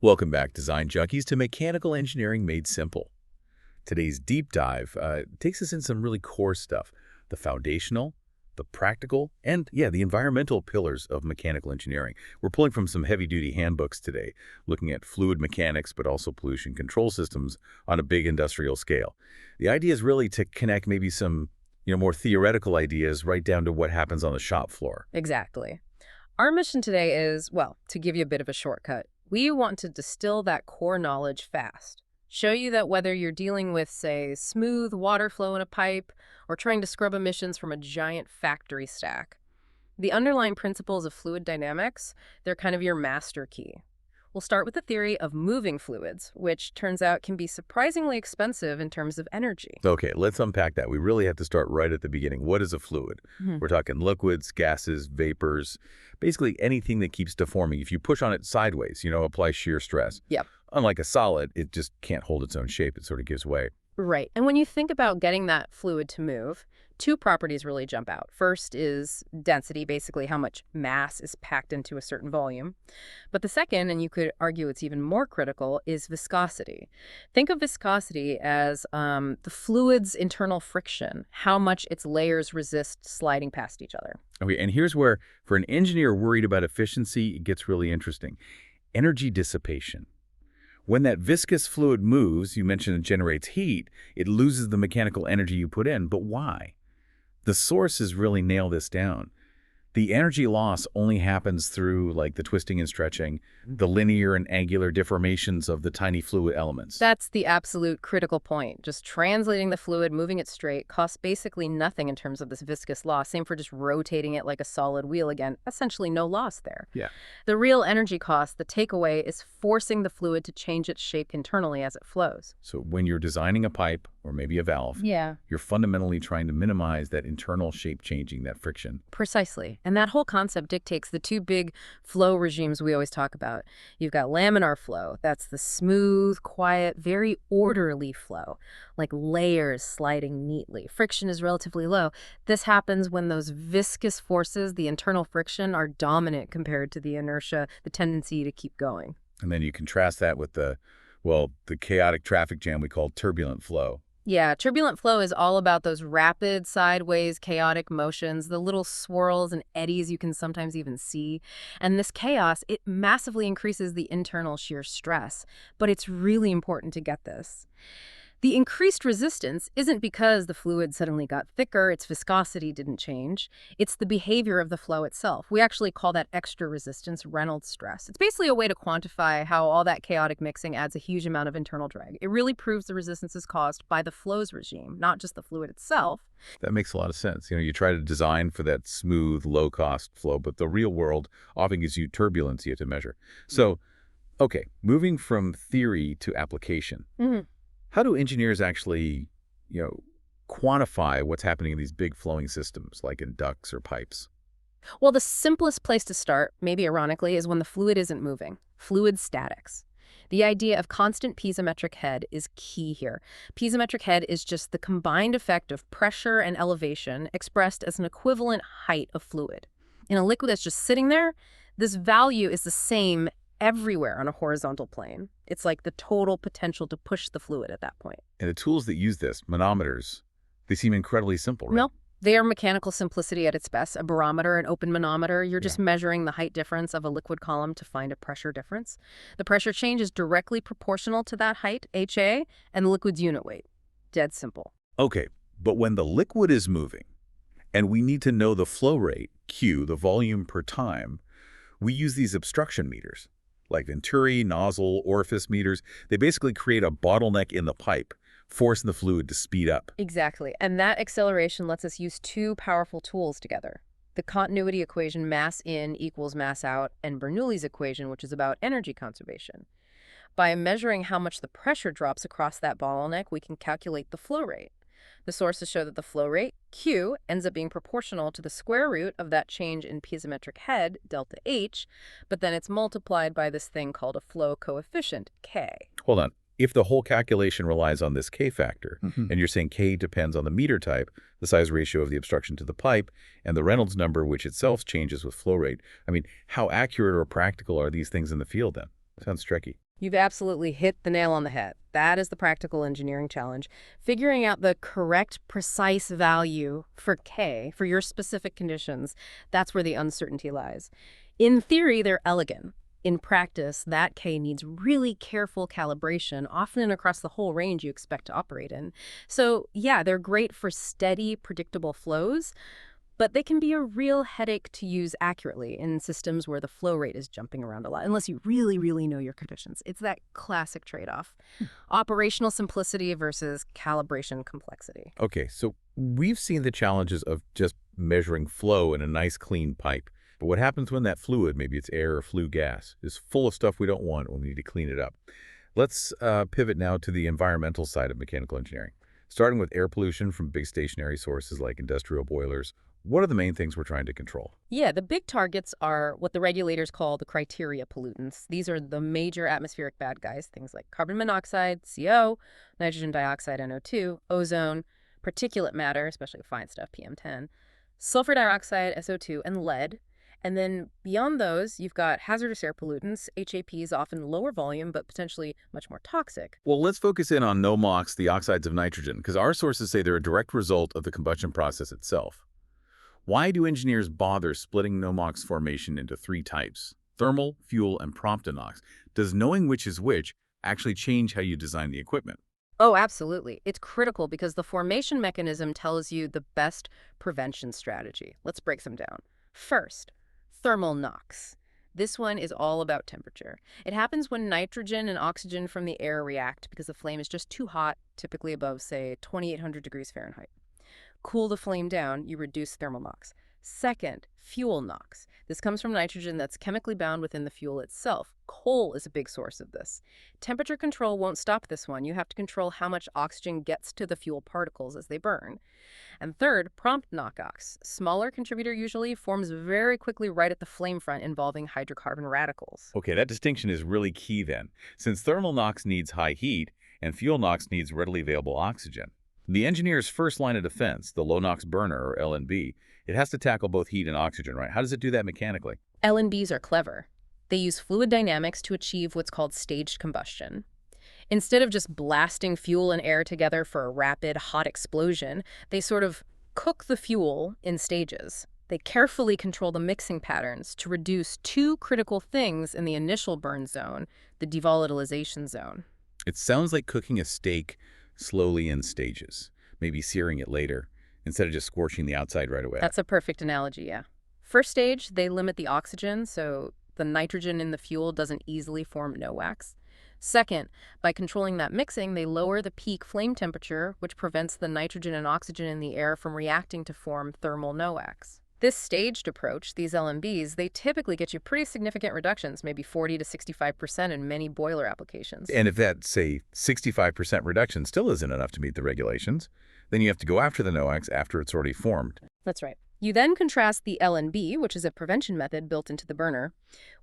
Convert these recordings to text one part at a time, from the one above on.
Welcome back, design junkies, to Mechanical Engineering Made Simple. Today's deep dive takes us in some really core stuff, the foundational, the practical, and, the environmental pillars of mechanical engineering. We're pulling from some heavy-duty handbooks today, looking at fluid mechanics, but also pollution control systems on a big industrial scale. The idea is really to connect maybe some, more theoretical ideas right down to what happens on the shop floor. Exactly. Our mission today is, well, to give you a bit of a shortcut. We want to distill that core knowledge fast. Show you that whether you're dealing with, say, smooth water flow in a pipe or trying to scrub emissions from a giant factory stack, the underlying principles of fluid dynamics, they're kind of your master key. We'll start with the theory of moving fluids, which turns out can be surprisingly expensive in terms of energy. Okay, let's unpack that. We really have to start right at the beginning. What is a fluid? We're talking liquids, gases, vapors, basically anything that keeps deforming. If you push on it sideways, apply shear stress. Yep. Unlike a solid, it just can't hold its own shape. It sort of gives way. Right. And when you think about getting that fluid to move, two properties really jump out. First is density, basically how much mass is packed into a certain volume. But the second, and you could argue it's even more critical, is viscosity. Think of viscosity as the fluid's internal friction, how much its layers resist sliding past each other. Okay, and here's where, for an engineer worried about efficiency, it gets really interesting. Energy dissipation. When that viscous fluid moves, you mentioned it generates heat, it loses the mechanical energy you put in. But why? The sources really nail this down. The energy loss only happens through, the twisting and stretching, the linear and angular deformations of the tiny fluid elements. That's the absolute critical point. Just translating the fluid, moving it straight, costs basically nothing in terms of this viscous loss. Same for just rotating it like a solid wheel again. Essentially no loss there. Yeah. The real energy cost, the takeaway, is forcing the fluid to change its shape internally as it flows. So when you're designing a pipe, or maybe a valve, you're fundamentally trying to minimize that internal shape changing, that friction. Precisely. And that whole concept dictates the two big flow regimes we always talk about. You've got laminar flow. That's the smooth, quiet, very orderly flow, like layers sliding neatly. Friction is relatively low. This happens when those viscous forces, the internal friction, are dominant compared to the inertia, the tendency to keep going. And then you contrast that with the chaotic traffic jam we call turbulent flow. Yeah, turbulent flow is all about those rapid, sideways, chaotic motions, the little swirls and eddies you can sometimes even see. And this chaos, it massively increases the internal shear stress. But it's really important to get this. The increased resistance isn't because the fluid suddenly got thicker, its viscosity didn't change. It's the behavior of the flow itself. We actually call that extra resistance Reynolds stress. It's basically a way to quantify how all that chaotic mixing adds a huge amount of internal drag. It really proves the resistance is caused by the flows regime, not just the fluid itself. That makes a lot of sense. You try to design for that smooth, low-cost flow, but the real world often gives you turbulence you have to measure. So, okay, moving from theory to application. How do engineers actually, quantify what's happening in these big flowing systems, like in ducts or pipes? Well, the simplest place to start, maybe ironically, is when the fluid isn't moving. Fluid statics. The idea of constant piezometric head is key here. Piezometric head is just the combined effect of pressure and elevation expressed as an equivalent height of fluid. In a liquid that's just sitting there, this value is the same everywhere on a horizontal plane. It's like the total potential to push the fluid at that point. And the tools that use this, manometers, they seem incredibly simple, right? No, they are mechanical simplicity at its best. A barometer, an open manometer, you're just measuring the height difference of a liquid column to find a pressure difference. The pressure change is directly proportional to that height, HA, and the liquid's unit weight. Dead simple. Okay, but when the liquid is moving, and we need to know the flow rate, Q, the volume per time, we use these obstruction meters, like Venturi, nozzle, orifice meters. They basically create a bottleneck in the pipe, forcing the fluid to speed up. Exactly. And that acceleration lets us use two powerful tools together. The continuity equation, mass in equals mass out, and Bernoulli's equation, which is about energy conservation. By measuring how much the pressure drops across that bottleneck, we can calculate the flow rate. The sources show that the flow rate, Q, ends up being proportional to the square root of that change in piezometric head, delta H, but then it's multiplied by this thing called a flow coefficient, K. Hold on. If the whole calculation relies on this K factor, and you're saying K depends on the meter type, the size ratio of the obstruction to the pipe, and the Reynolds number, which itself changes with flow rate, how accurate or practical are these things in the field then? Sounds tricky. You've absolutely hit the nail on the head. That is the practical engineering challenge. Figuring out the correct, precise value for K for your specific conditions, that's where the uncertainty lies. In theory, they're elegant. In practice, that K needs really careful calibration, often across the whole range you expect to operate in. So, yeah, they're great for steady, predictable flows, but they can be a real headache to use accurately in systems where the flow rate is jumping around a lot, unless you really, really know your conditions. It's that classic trade-off. Operational simplicity versus calibration complexity. Okay, so we've seen the challenges of just measuring flow in a nice clean pipe. But what happens when that fluid, maybe it's air or flue gas, is full of stuff we don't want when we need to clean it up? Let's pivot now to the environmental side of mechanical engineering. Starting with air pollution from big stationary sources like industrial boilers, what are the main things we're trying to control? Yeah, the big targets are what the regulators call the criteria pollutants. These are the major atmospheric bad guys, things like carbon monoxide, CO, nitrogen dioxide, NO2, ozone, particulate matter, especially fine stuff, PM10, sulfur dioxide, SO2, and lead. And then beyond those, you've got hazardous air pollutants. HAP is often lower volume, but potentially much more toxic. Well, let's focus in on NOx, the oxides of nitrogen, because our sources say they're a direct result of the combustion process itself. Why do engineers bother splitting NOx formation into three types: thermal, fuel, and prompt NOx? Does knowing which is which actually change how you design the equipment? Oh, absolutely. It's critical because the formation mechanism tells you the best prevention strategy. Let's break them down. First, thermal NOx. This one is all about temperature. It happens when nitrogen and oxygen from the air react because the flame is just too hot, typically above, say, 2,800 degrees Fahrenheit. Cool the flame down, you reduce thermal NOx. Second, fuel NOx. This comes from nitrogen that's chemically bound within the fuel itself. Coal is a big source of this. Temperature control won't stop this one. You have to control how much oxygen gets to the fuel particles as they burn. And third, prompt NOx. Smaller contributor usually forms very quickly right at the flame front, involving hydrocarbon radicals. Okay, that distinction is really key then, since thermal NOx needs high heat and fuel NOx needs readily available oxygen. The engineer's first line of defense, the low-NOx burner, or LNB, it has to tackle both heat and oxygen, right? How does it do that mechanically? LNBs are clever. They use fluid dynamics to achieve what's called staged combustion. Instead of just blasting fuel and air together for a rapid, hot explosion, they sort of cook the fuel in stages. They carefully control the mixing patterns to reduce two critical things in the initial burn zone, the devolatilization zone. It sounds like cooking a steak slowly in stages, maybe searing it later, instead of just scorching the outside right away. That's a perfect analogy, yeah. First stage, they limit the oxygen, so the nitrogen in the fuel doesn't easily form NOx. Second, by controlling that mixing, they lower the peak flame temperature, which prevents the nitrogen and oxygen in the air from reacting to form thermal NOx. This staged approach, these LMBs, they typically get you pretty significant reductions, maybe 40 to 65% in many boiler applications. And if that, say, 65% reduction still isn't enough to meet the regulations, then you have to go after the NOx after it's already formed. That's right. You then contrast the LNB, which is a prevention method built into the burner,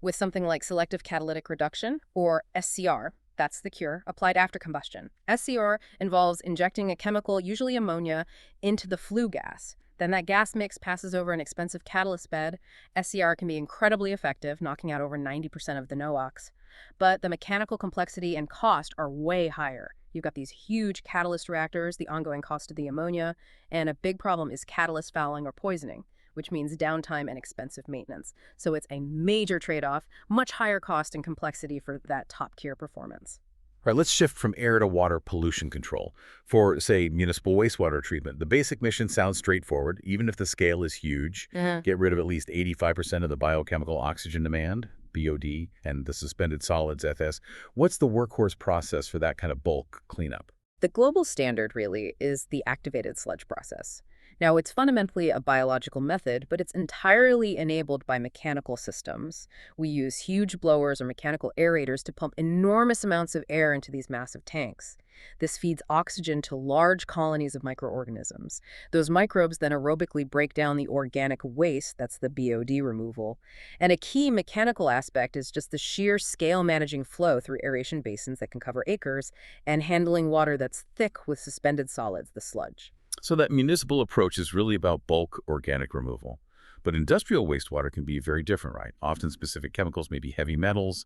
with something like selective catalytic reduction, or SCR. That's the cure, applied after combustion. SCR involves injecting a chemical, usually ammonia, into the flue gas. Then that gas mix passes over an expensive catalyst bed. SCR can be incredibly effective, knocking out over 90% of the NOx. But the mechanical complexity and cost are way higher. You've got these huge catalyst reactors, the ongoing cost of the ammonia, and a big problem is catalyst fouling or poisoning, which means downtime and expensive maintenance. So it's a major trade-off, much higher cost and complexity for that top-tier performance. All right, let's shift from air to water pollution control. For, say, municipal wastewater treatment, the basic mission sounds straightforward, even if the scale is huge. Get rid of at least 85% of the biochemical oxygen demand, BOD, and the suspended solids, FS. What's the workhorse process for that kind of bulk cleanup? The global standard, really, is the activated sludge process. Now, it's fundamentally a biological method, but it's entirely enabled by mechanical systems. We use huge blowers or mechanical aerators to pump enormous amounts of air into these massive tanks. This feeds oxygen to large colonies of microorganisms. Those microbes then aerobically break down the organic waste, that's the BOD removal. And a key mechanical aspect is just the sheer scale managing flow through aeration basins that can cover acres and handling water that's thick with suspended solids, the sludge. So that municipal approach is really about bulk organic removal. But industrial wastewater can be very different, right? Often specific chemicals, maybe heavy metals.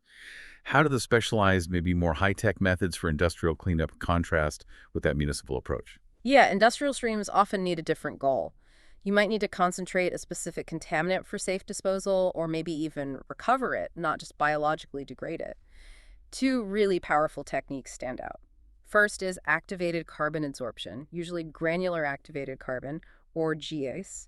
How do the specialized, maybe more high-tech methods for industrial cleanup contrast with that municipal approach? Yeah, industrial streams often need a different goal. You might need to concentrate a specific contaminant for safe disposal, or maybe even recover it, not just biologically degrade it. Two really powerful techniques stand out. First is activated carbon adsorption, usually granular activated carbon, or GACE.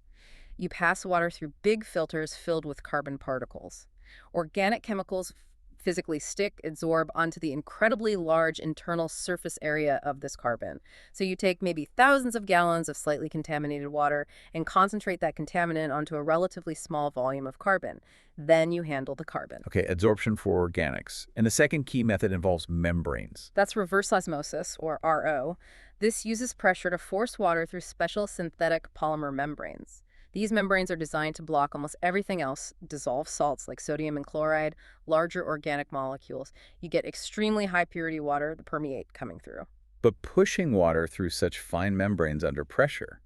You pass water through big filters filled with carbon particles. Organic chemicals physically stick, adsorb onto the incredibly large internal surface area of this carbon. So you take maybe thousands of gallons of slightly contaminated water and concentrate that contaminant onto a relatively small volume of carbon. Then you handle the carbon. Okay, absorption for organics. And the second key method involves membranes. That's reverse osmosis, or RO. This uses pressure to force water through special synthetic polymer membranes. These membranes are designed to block almost everything else, dissolve salts like sodium and chloride, larger organic molecules. You get extremely high purity water, the permeate, coming through. But pushing water through such fine membranes under pressure,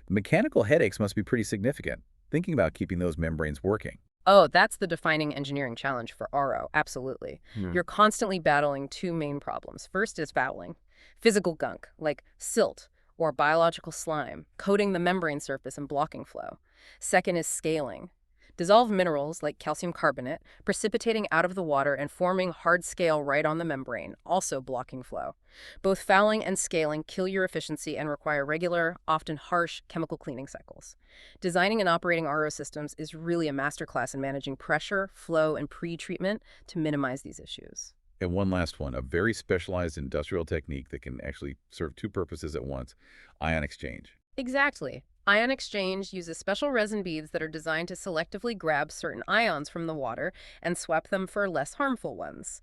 the mechanical headaches must be pretty significant, thinking about keeping those membranes working. Oh, that's the defining engineering challenge for RO, absolutely. You're constantly battling two main problems. First is fouling, physical gunk, like silt or biological slime, coating the membrane surface and blocking flow. Second is scaling. Dissolved minerals, like calcium carbonate, precipitating out of the water and forming hard scale right on the membrane, also blocking flow. Both fouling and scaling kill your efficiency and require regular, often harsh, chemical cleaning cycles. Designing and operating RO systems is really a masterclass in managing pressure, flow, and pre-treatment to minimize these issues. And one last one, a very specialized industrial technique that can actually serve two purposes at once, ion exchange. Exactly. Ion exchange uses special resin beads that are designed to selectively grab certain ions from the water and swap them for less harmful ones.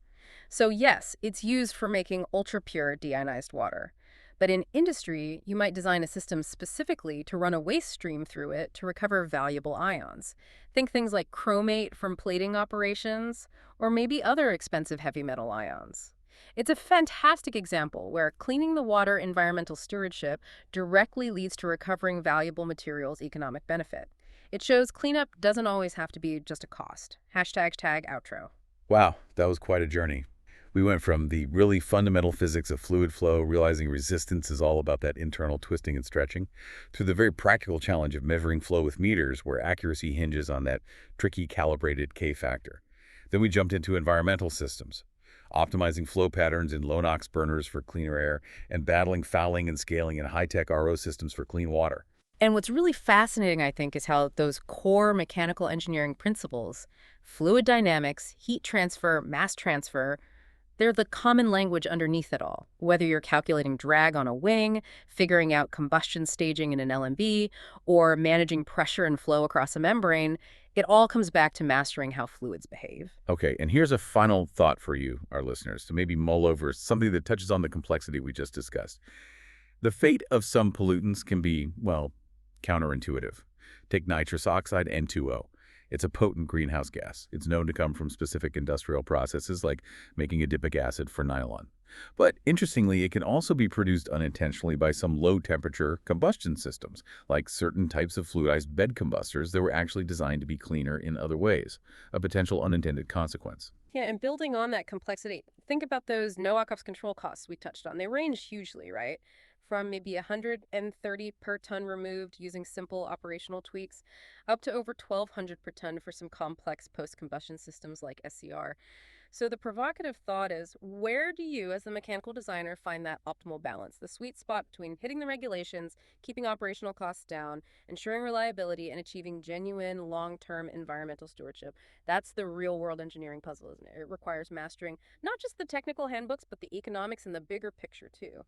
So yes, it's used for making ultra-pure deionized water. But in industry, you might design a system specifically to run a waste stream through it to recover valuable ions. Think things like chromate from plating operations, or maybe other expensive heavy metal ions. It's a fantastic example where cleaning the water environmental stewardship directly leads to recovering valuable materials' economic benefit. It shows cleanup doesn't always have to be just a cost. Hashtag tag outro. Wow, that was quite a journey. We went from the really fundamental physics of fluid flow, realizing resistance is all about that internal twisting and stretching, to the very practical challenge of measuring flow with meters, where accuracy hinges on that tricky calibrated K factor. Then we jumped into environmental systems, optimizing flow patterns in low-NOx burners for cleaner air, and battling fouling and scaling in high-tech RO systems for clean water. And what's really fascinating, I think, is how those core mechanical engineering principles, fluid dynamics, heat transfer, mass transfer, they're the common language underneath it all. Whether you're calculating drag on a wing, figuring out combustion staging in an LMB, or managing pressure and flow across a membrane, it all comes back to mastering how fluids behave. Okay, and here's a final thought for you, our listeners, to maybe mull over something that touches on the complexity we just discussed. The fate of some pollutants can be, well, counterintuitive. Take nitrous oxide, N2O. It's a potent greenhouse gas. It's known to come from specific industrial processes like making adipic acid for nylon. But interestingly, it can also be produced unintentionally by some low-temperature combustion systems, like certain types of fluidized bed combustors that were actually designed to be cleaner in other ways, a potential unintended consequence. Yeah, and building on that complexity, think about those no-oxide control costs we touched on. They range hugely, right? From maybe 130 per ton removed using simple operational tweaks, up to over 1,200 per ton for some complex post-combustion systems like SCR. So the provocative thought is, where do you, as the mechanical designer, find that optimal balance, the sweet spot between hitting the regulations, keeping operational costs down, ensuring reliability, and achieving genuine long-term environmental stewardship? That's the real-world engineering puzzle, isn't it? It requires mastering not just the technical handbooks, but the economics and the bigger picture, too.